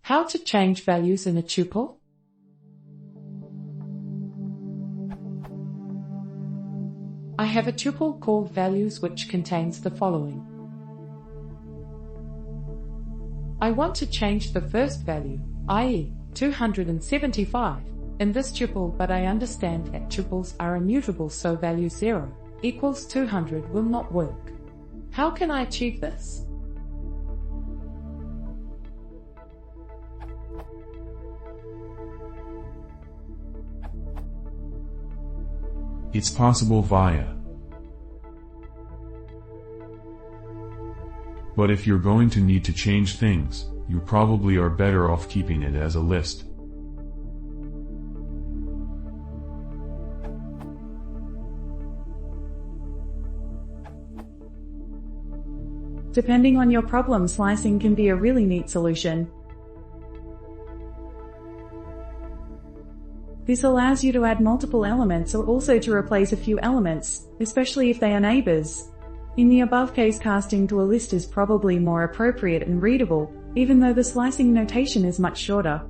How to change values in a tuple? I have a tuple called values which contains the following. I want to change the first value, i.e., 275, in this tuple, but I understand that tuples are immutable, so value 0 equals 200 will not work. How can I achieve this? It's possible via. But if you're going to need to change things, you probably are better off keeping it as a list. Depending on your problem, slicing can be a really neat solution. This allows you to add multiple elements or also to replace a few elements, especially if they are neighbors. In the above case, casting to a list is probably more appropriate and readable, even though the slicing notation is much shorter.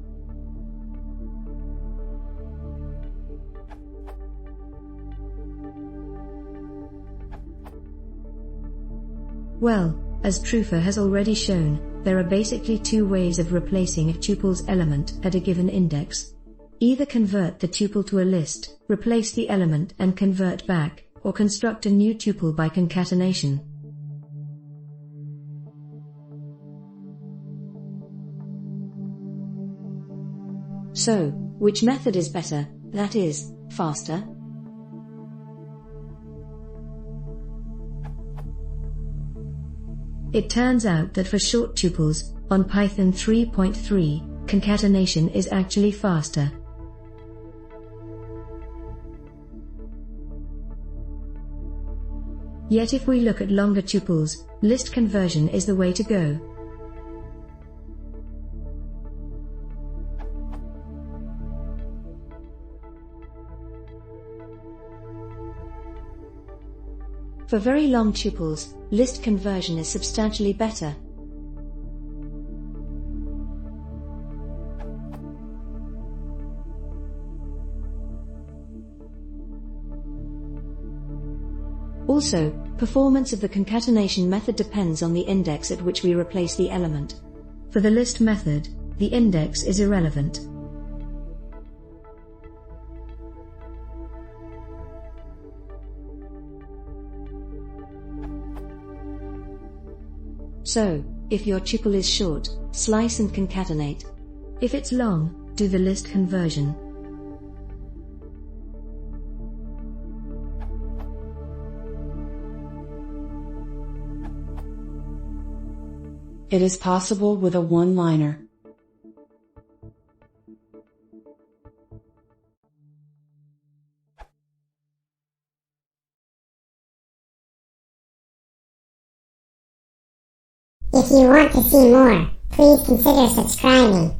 Well, as Trufa has already shown, there are basically two ways of replacing a tuple's element at a given index. Either convert the tuple to a list, replace the element and convert back, or construct a new tuple by concatenation. So, which method is better, that is, faster? It turns out that for short tuples, on Python 3.3, concatenation is actually faster. Yet if we look at longer tuples, list conversion is the way to go. For very long tuples, list conversion is substantially better. Also, performance of the concatenation method depends on the index at which we replace the element. For the list method, the index is irrelevant. So, if your tuple is short, slice and concatenate. If it's long, do the list conversion. It is possible with a one-liner. If you want to see more, please consider subscribing.